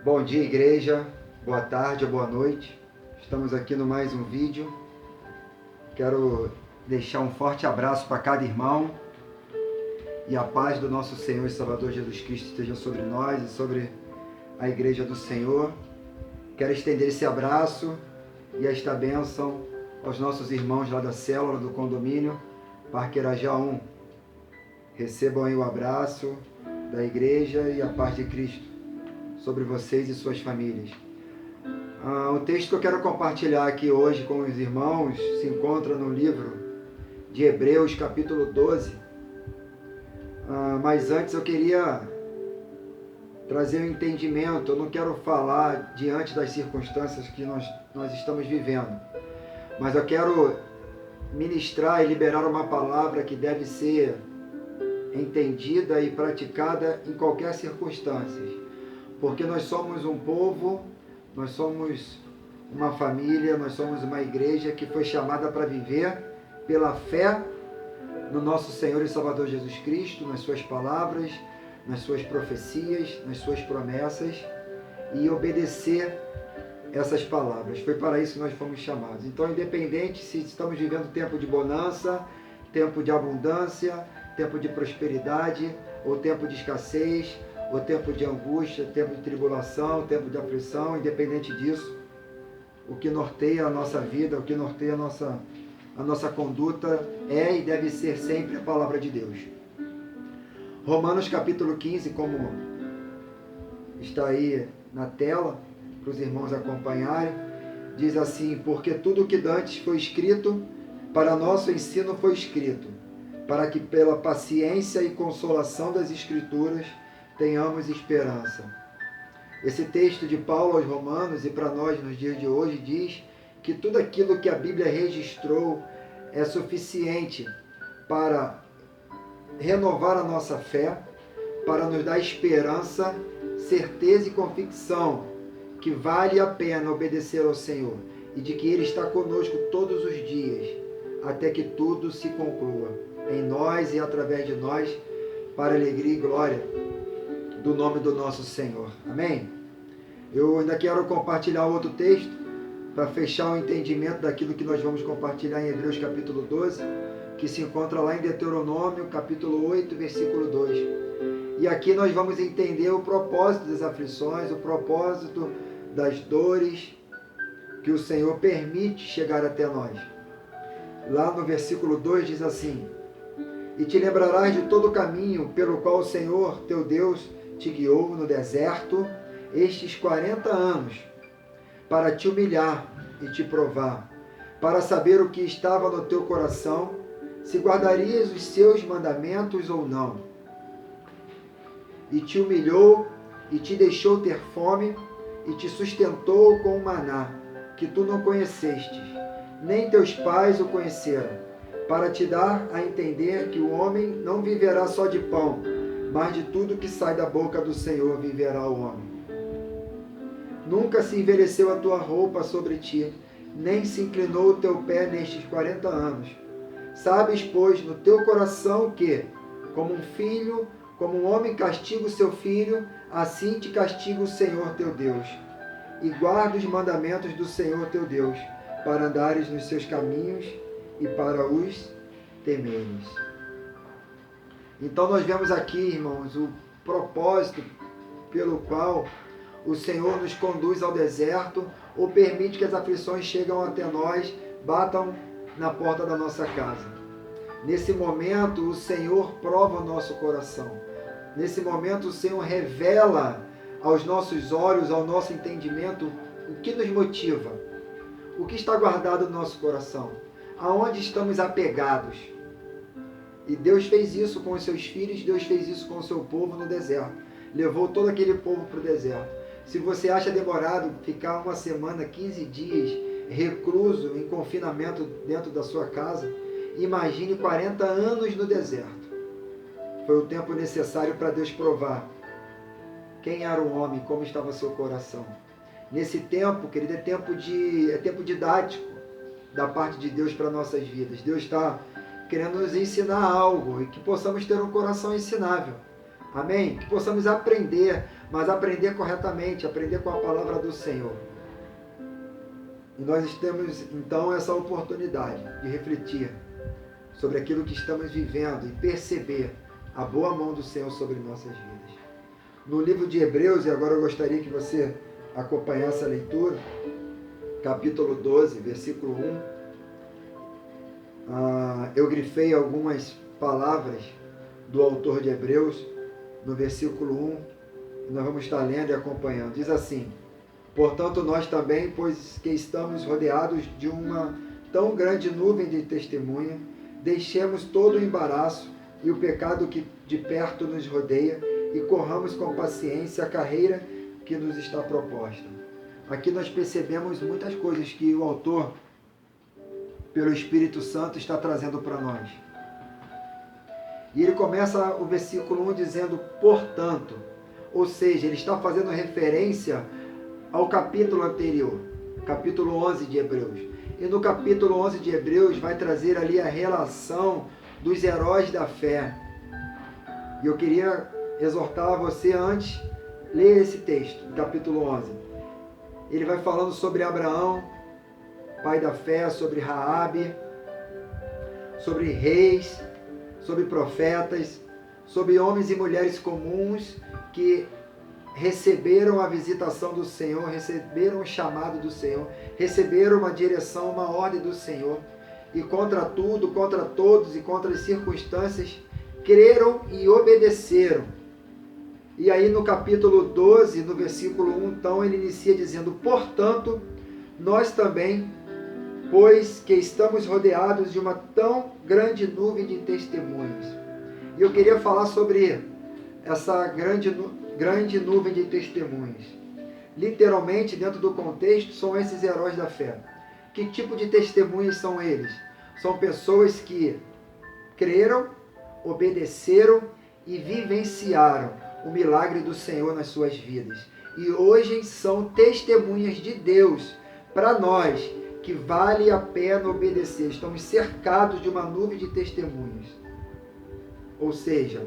Bom dia, igreja, boa tarde ou boa noite. Estamos aqui no mais um vídeo. Quero deixar um forte abraço para cada irmão e a paz do nosso Senhor e Salvador Jesus Cristo esteja sobre nós e sobre a igreja do Senhor. Quero estender esse abraço e esta bênção aos nossos irmãos lá da célula do condomínio Parque Irajá 1. Recebam aí o abraço da igreja e a paz de Cristo sobre vocês e suas famílias. O texto que eu quero compartilhar aqui hoje com os irmãos se encontra no livro de Hebreus, capítulo 12. Mas antes eu queria trazer um entendimento. Eu não quero falar diante das circunstâncias que nós estamos vivendo, mas eu quero ministrar e liberar uma palavra que deve ser entendida e praticada em qualquer circunstância. Porque nós somos um povo, nós somos uma família, nós somos uma igreja que foi chamada para viver pela fé no nosso Senhor e Salvador Jesus Cristo, nas suas palavras, nas suas profecias, nas suas promessas e obedecer essas palavras. Foi para isso que nós fomos chamados. Então, independente se estamos vivendo tempo de bonança, tempo de abundância, tempo de prosperidade ou tempo de escassez, o tempo de angústia, tempo de tribulação, tempo de aflição, independente disso, o que norteia a nossa vida, o que norteia a nossa conduta é e deve ser sempre a palavra de Deus. Romanos capítulo 15, como está aí na tela, para os irmãos acompanharem, diz assim: porque tudo o que dantes foi escrito, para nosso ensino foi escrito, para que pela paciência e consolação das Escrituras tenhamos esperança. Esse texto de Paulo aos Romanos e para nós nos dias de hoje diz que tudo aquilo que a Bíblia registrou é suficiente para renovar a nossa fé, para nos dar esperança, certeza e convicção que vale a pena obedecer ao Senhor e de que Ele está conosco todos os dias até que tudo se conclua em nós e através de nós, para a alegria e glória do nome do nosso Senhor. Amém? Eu ainda quero compartilhar outro texto para fechar o entendimento daquilo que nós vamos compartilhar em Hebreus capítulo 12, que se encontra lá em Deuteronômio capítulo 8, versículo 2. E aqui nós vamos entender o propósito das aflições, o propósito das dores que o Senhor permite chegar até nós. Lá no versículo 2 diz assim: e te lembrarás de todo o caminho pelo qual o Senhor teu Deus te guiou no deserto estes 40 anos, para te humilhar e te provar, para saber o que estava no teu coração, se guardarias os seus mandamentos ou não. E te humilhou e te deixou ter fome e te sustentou com o maná, que tu não conhecestes, nem teus pais o conheceram, para te dar a entender que o homem não viverá só de pão, mas de tudo que sai da boca do Senhor viverá o homem. Nunca se envelheceu a tua roupa sobre ti, nem se inclinou o teu pé nestes 40 anos. Sabes, pois, no teu coração que, como um filho, como um homem castiga o seu filho, assim te castiga o Senhor teu Deus. E guarda os mandamentos do Senhor teu Deus, para andares nos seus caminhos e para os temeres. Então nós vemos aqui, irmãos, o propósito pelo qual o Senhor nos conduz ao deserto ou permite que as aflições cheguem até nós, batam na porta da nossa casa. Nesse momento, o Senhor prova o nosso coração. Nesse momento, o Senhor revela aos nossos olhos, ao nosso entendimento, o que nos motiva, o que está guardado no nosso coração, aonde estamos apegados. E Deus fez isso com os seus filhos, Deus fez isso com o seu povo no deserto. Levou todo aquele povo para o deserto. Se você acha demorado ficar uma semana, 15 dias, recluso, em confinamento dentro da sua casa, imagine 40 anos no deserto. Foi o tempo necessário para Deus provar quem era o homem, como estava seu coração. Nesse tempo, querido, é tempo didático da parte de Deus para nossas vidas. Deus está querendo nos ensinar algo e que possamos ter um coração ensinável. Amém? Que possamos aprender mas aprender corretamente, aprender com a palavra do Senhor. E nós temos então essa oportunidade de refletir sobre aquilo que estamos vivendo e perceber a boa mão do Senhor sobre nossas vidas. No livro de Hebreus, e agora eu gostaria que você acompanhasse a leitura, capítulo 12, versículo 1, eu grifei algumas palavras do autor de Hebreus, no versículo 1, e nós vamos estar lendo e acompanhando. Diz assim: portanto, nós também, pois que estamos rodeados de uma tão grande nuvem de testemunha, deixemos todo o embaraço e o pecado que de perto nos rodeia e corramos com paciência a carreira que nos está proposta. Aqui nós percebemos muitas coisas que o autor, pelo Espírito Santo, está trazendo para nós. E ele começa o versículo 1 dizendo, portanto, ou seja, ele está fazendo referência ao capítulo anterior, capítulo 11 de Hebreus. E no capítulo 11 de Hebreus vai trazer ali a relação dos heróis da fé. E eu queria exortar você antes, ler esse texto, capítulo 11. Ele vai falando sobre Abraão, pai da fé, sobre Raabe, sobre reis, sobre profetas, sobre homens e mulheres comuns que receberam a visitação do Senhor, receberam o chamado do Senhor, receberam uma direção, uma ordem do Senhor, e contra tudo, contra todos e contra as circunstâncias, creram e obedeceram. E aí no capítulo 12, no versículo 1, então ele inicia dizendo, portanto, nós também, pois que estamos rodeados de uma tão grande nuvem de testemunhas. E eu queria falar sobre essa grande nuvem de testemunhas. Literalmente, dentro do contexto, são esses heróis da fé. Que tipo de testemunhas são eles? São pessoas que creram, obedeceram e vivenciaram o milagre do Senhor nas suas vidas. E hoje são testemunhas de Deus para nós, que vale a pena obedecer. Estamos cercados de uma nuvem de testemunhas. Ou seja,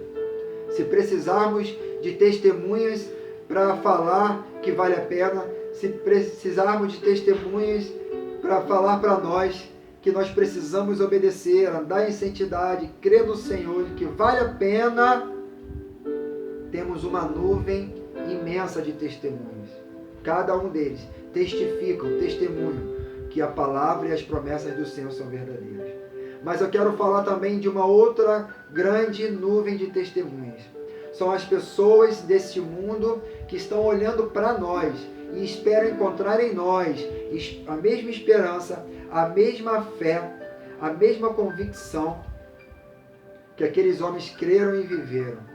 se precisarmos de testemunhas para falar que vale a pena, se precisarmos de testemunhas para falar para nós que nós precisamos obedecer, andar em santidade, crer no Senhor, que vale a pena, temos uma nuvem imensa de testemunhas. Cada um deles testificam, testemunham que a palavra e as promessas do Senhor são verdadeiras. Mas eu quero falar também de uma outra grande nuvem de testemunhas. São as pessoas deste mundo que estão olhando para nós e esperam encontrar em nós a mesma esperança, a mesma fé, a mesma convicção que aqueles homens creram e viveram.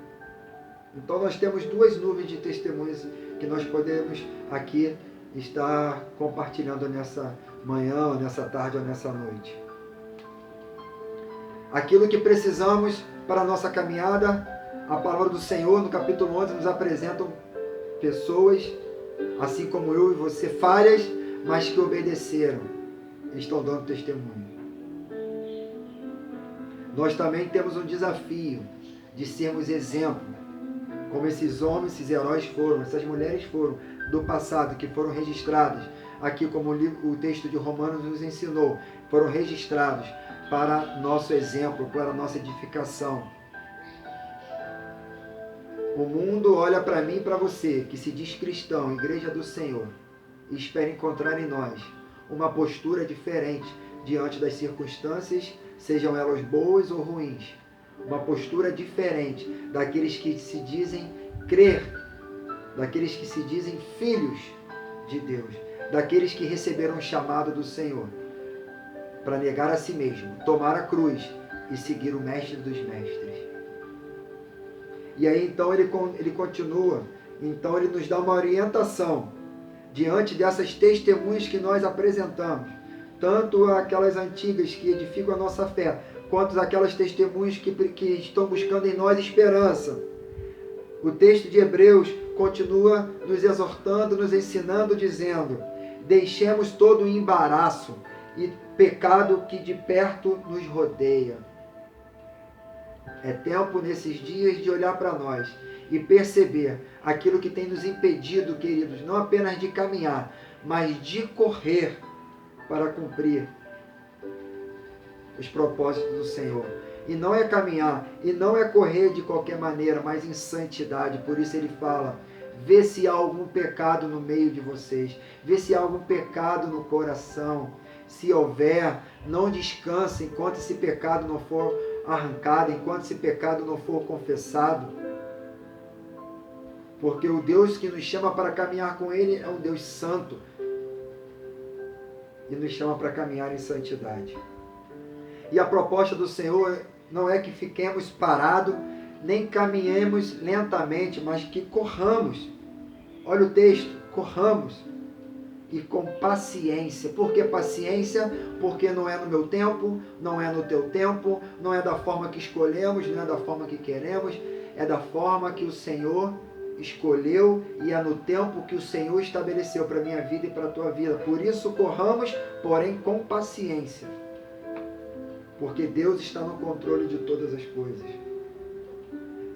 Então nós temos duas nuvens de testemunhas que nós podemos aqui estar compartilhando nessa manhã, ou nessa tarde, ou nessa noite. Aquilo que precisamos para a nossa caminhada, a palavra do Senhor no capítulo 11 nos apresentam pessoas, assim como eu e você, falhas, mas que obedeceram, estão dando testemunho. Nós também temos um desafio de sermos exemplo, como esses homens, esses heróis foram, essas mulheres foram, do passado, que foram registrados, aqui como o texto de Romanos nos ensinou, foram registrados para nosso exemplo, para nossa edificação. O mundo olha para mim e para você, que se diz cristão, igreja do Senhor, e espera encontrar em nós uma postura diferente diante das circunstâncias, sejam elas boas ou ruins. Uma postura diferente daqueles que se dizem crer, daqueles que se dizem filhos de Deus, daqueles que receberam o chamado do Senhor para negar a si mesmo, tomar a cruz e seguir o mestre dos mestres. E aí então ele continua, então ele nos dá uma orientação diante dessas testemunhas que nós apresentamos, tanto aquelas antigas que edificam a nossa fé, quanto aquelas testemunhas que estão buscando em nós esperança. O texto de Hebreus continua nos exortando, nos ensinando, dizendo, deixemos todo o embaraço e pecado que de perto nos rodeia. É tempo nesses dias de olhar para nós e perceber aquilo que tem nos impedido, queridos, não apenas de caminhar, mas de correr para cumprir os propósitos do Senhor. E não é caminhar, e não é correr de qualquer maneira, mas em santidade. Por isso ele fala, vê se há algum pecado no meio de vocês, vê se há algum pecado no coração. Se houver, não descanse enquanto esse pecado não for arrancado, enquanto esse pecado não for confessado. Porque o Deus que nos chama para caminhar com Ele é um Deus santo. E nos chama para caminhar em santidade. E a proposta do Senhor não é que fiquemos parados, nem caminhemos lentamente, mas que corramos. Olha o texto, corramos. E com paciência. Por que paciência? Porque não é no meu tempo, não é no teu tempo, não é da forma que escolhemos, não é da forma que queremos, é da forma que o Senhor escolheu e é no tempo que o Senhor estabeleceu para a minha vida e para a tua vida. Por isso corramos, porém com paciência. Porque Deus está no controle de todas as coisas.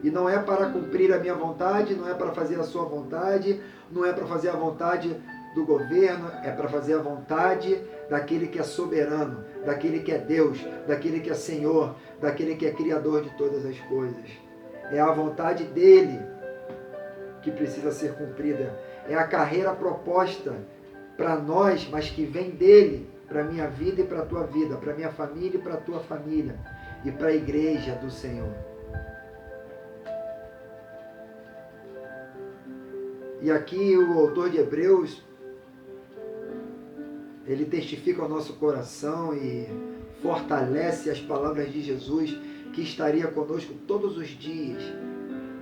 E não é para cumprir a minha vontade, não é para fazer a sua vontade, não é para fazer a vontade do governo, é para fazer a vontade daquele que é soberano, daquele que é Deus, daquele que é Senhor, daquele que é Criador de todas as coisas. É a vontade dele que precisa ser cumprida. É a carreira proposta para nós, mas que vem dele, para a minha vida e para a tua vida, para a minha família e para a tua família, e para a igreja do Senhor. E aqui o autor de Hebreus, ele testifica ao nosso coração e fortalece as palavras de Jesus, que estaria conosco todos os dias,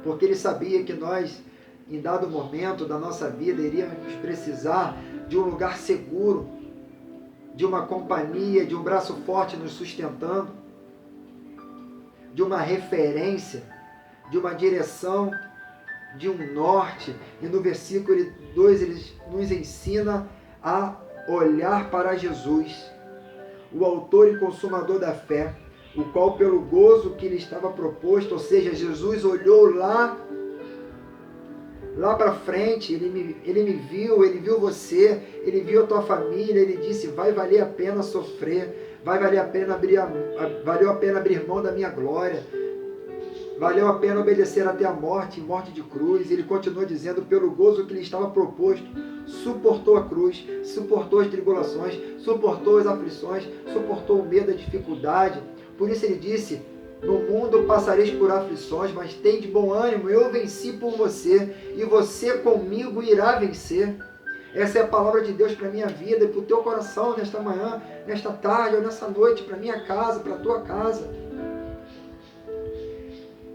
porque ele sabia que nós, em dado momento da nossa vida, iríamos precisar de um lugar seguro, de uma companhia, de um braço forte nos sustentando, de uma referência, de uma direção, de um norte. E no versículo 2 ele nos ensina a olhar para Jesus, o autor e consumador da fé, o qual pelo gozo que lhe estava proposto, ou seja, Jesus olhou lá para frente, ele me viu, ele viu você, ele viu a tua família, ele disse, vai valer a pena sofrer, vai valer a pena valeu a pena abrir mão da minha glória, valeu a pena obedecer até a morte, morte de cruz. Ele continua dizendo, pelo gozo que lhe estava proposto, suportou a cruz, suportou as tribulações, suportou as aflições, suportou o medo, a dificuldade. Por isso ele disse, no mundo passareis por aflições, mas tem de bom ânimo, eu venci por você, e você comigo irá vencer. Essa é a palavra de Deus para a minha vida e para o teu coração nesta manhã, nesta tarde ou nessa noite, para a minha casa, para a tua casa.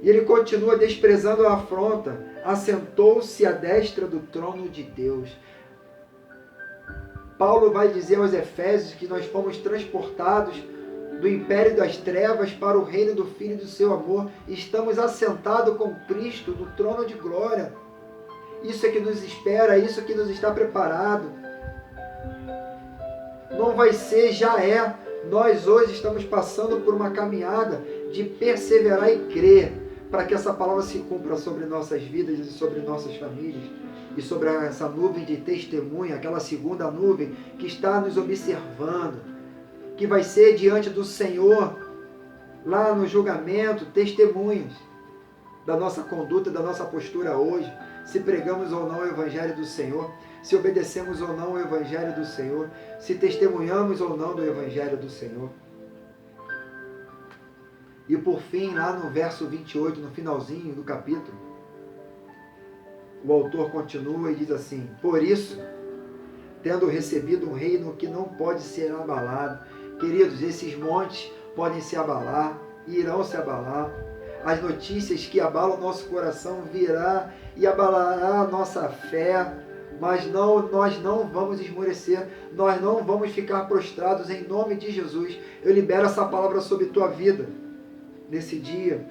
E ele continua desprezando a afronta, assentou-se à destra do trono de Deus. Paulo vai dizer aos Efésios que nós fomos transportados do império das trevas para o reino do Filho do seu amor. Estamos assentados com Cristo no trono de glória. Isso é que nos espera, isso que nos está preparado. Não vai ser, já é. Nós hoje estamos passando por uma caminhada de perseverar e crer, para que essa palavra se cumpra sobre nossas vidas e sobre nossas famílias, e sobre essa nuvem de testemunha, aquela segunda nuvem que está nos observando, que vai ser diante do Senhor, lá no julgamento, testemunhas da nossa conduta, da nossa postura hoje, se pregamos ou não o Evangelho do Senhor, se obedecemos ou não o Evangelho do Senhor, se testemunhamos ou não do Evangelho do Senhor. E por fim, lá no verso 28, no finalzinho do capítulo, o autor continua e diz assim, por isso, tendo recebido um reino que não pode ser abalado. Queridos, esses montes podem se abalar, irão se abalar. As notícias que abalam o nosso coração virá e abalará a nossa fé, mas nós não vamos esmorecer, nós não vamos ficar prostrados em nome de Jesus. Eu libero essa palavra sobre tua vida nesse dia,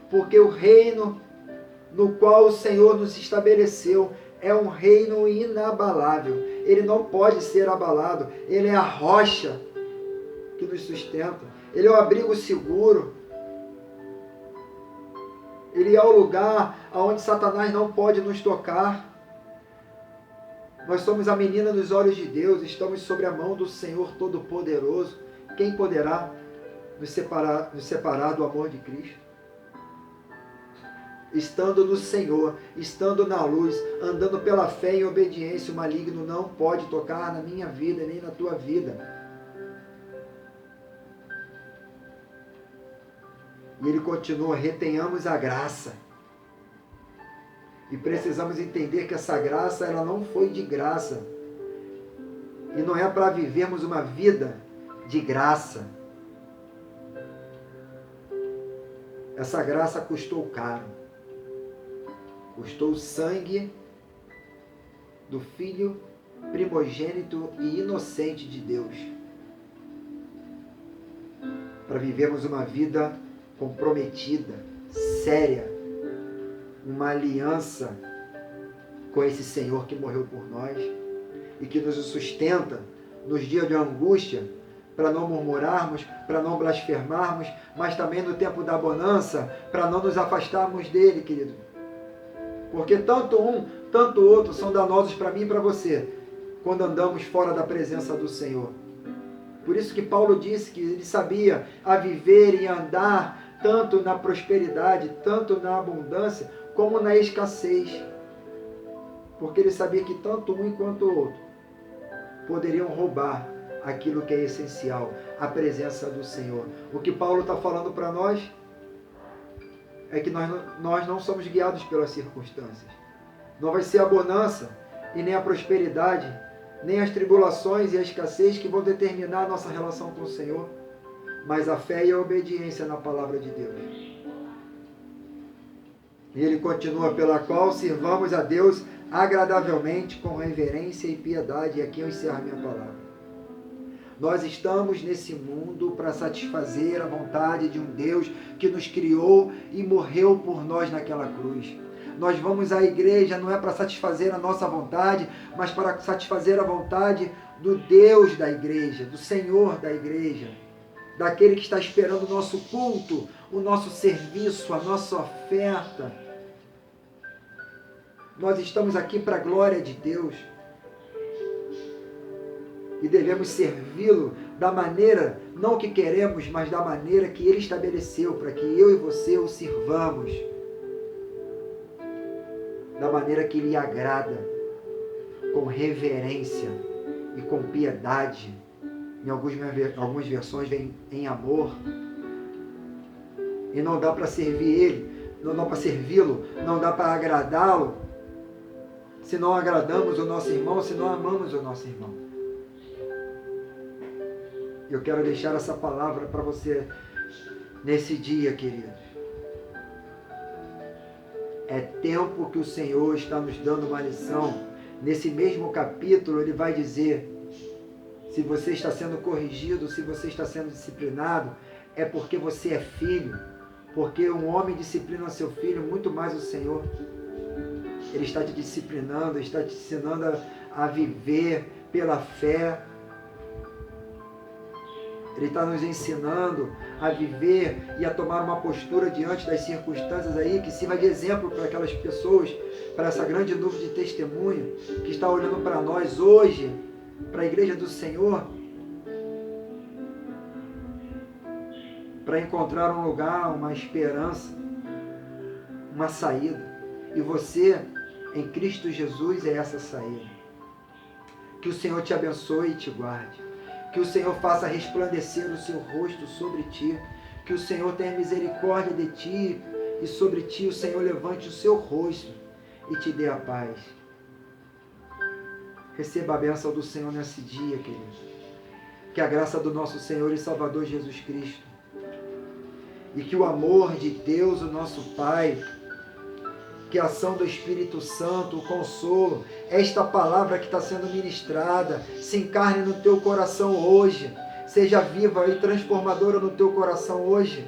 porque o reino no qual o Senhor nos estabeleceu é um reino inabalável. Ele não pode ser abalado. Ele é a rocha que nos sustenta. Ele é o abrigo seguro. Ele é o lugar onde Satanás não pode nos tocar. Nós somos a menina nos olhos de Deus, estamos sobre a mão do Senhor Todo-Poderoso. Quem poderá nos separar do amor de Cristo? Estando no Senhor, estando na luz, andando pela fé em obediência, o maligno não pode tocar na minha vida, nem na tua vida. E ele continua, retenhamos a graça. E precisamos entender que essa graça, ela não foi de graça. E não é para vivermos uma vida de graça. Essa graça custou caro. Custou o sangue do Filho primogênito e inocente de Deus. Para vivermos uma vida comprometida, séria, uma aliança com esse Senhor que morreu por nós e que nos sustenta nos dias de angústia, para não murmurarmos, para não blasfemarmos, mas também no tempo da bonança, para não nos afastarmos dele, querido. Porque tanto um, tanto o outro são danosos para mim e para você, quando andamos fora da presença do Senhor. Por isso que Paulo disse que ele sabia a viver e andar tanto na prosperidade, tanto na abundância, como na escassez. Porque ele sabia que tanto um quanto o outro poderiam roubar aquilo que é essencial, a presença do Senhor. O que Paulo está falando para nós é que nós não somos guiados pelas circunstâncias. Não vai ser a bonança e nem a prosperidade, nem as tribulações e a escassez que vão determinar a nossa relação com o Senhor, mas a fé e a obediência na palavra de Deus. E ele continua, pela qual sirvamos a Deus agradavelmente, com reverência e piedade. E aqui eu encerro a minha palavra. Nós estamos nesse mundo para satisfazer a vontade de um Deus que nos criou e morreu por nós naquela cruz. Nós vamos à igreja não é para satisfazer a nossa vontade, mas para satisfazer a vontade do Deus da igreja, do Senhor da igreja, daquele que está esperando o nosso culto, o nosso serviço, a nossa oferta. Nós estamos aqui para a glória de Deus. E devemos servi-lo da maneira, não que queremos, mas da maneira que Ele estabeleceu, para que eu e você o sirvamos. Da maneira que lhe agrada, com reverência e com piedade. Em algumas versões vem em amor. E não dá para servir Ele, não dá para servi-lo, não dá para agradá-lo, se não agradamos o nosso irmão, se não amamos o nosso irmão. Eu quero deixar essa palavra para você nesse dia, queridos. É tempo que o Senhor está nos dando uma lição. Nesse mesmo capítulo, Ele vai dizer, se você está sendo corrigido, se você está sendo disciplinado, é porque você é filho. Porque um homem disciplina seu filho, muito mais o Senhor. Ele está te disciplinando, está te ensinando a viver pela fé. Ele está nos ensinando a viver e a tomar uma postura diante das circunstâncias aí, que sirva de exemplo para aquelas pessoas, para essa grande nuvem de testemunho que está olhando para nós hoje, para a igreja do Senhor, para encontrar um lugar, uma esperança, uma saída. E você, em Cristo Jesus, é essa saída. Que o Senhor te abençoe e te guarde. Que o Senhor faça resplandecer o seu rosto sobre ti. Que o Senhor tenha misericórdia de ti e sobre ti o Senhor levante o seu rosto e te dê a paz. Receba a bênção do Senhor nesse dia, querido. Que a graça do nosso Senhor e Salvador Jesus Cristo e que o amor de Deus, o nosso Pai, que a ação do Espírito Santo, o consolo, esta palavra que está sendo ministrada, se encarne no teu coração hoje, seja viva e transformadora no teu coração hoje.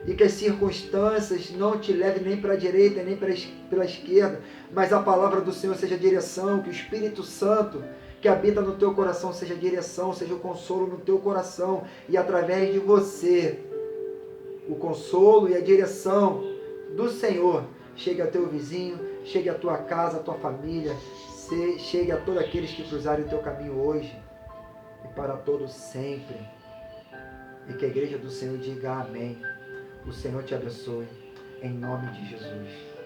E que as circunstâncias não te levem nem para a direita, nem pela esquerda, mas a palavra do Senhor seja a direção, que o Espírito Santo que habita no teu coração seja a direção, seja o consolo no teu coração, e através de você, o consolo e a direção do Senhor chegue ao teu vizinho, chegue à tua casa, à tua família, chegue a todos aqueles que cruzarem o teu caminho hoje e para todos sempre. E que a igreja do Senhor diga amém. O Senhor te abençoe, em nome de Jesus.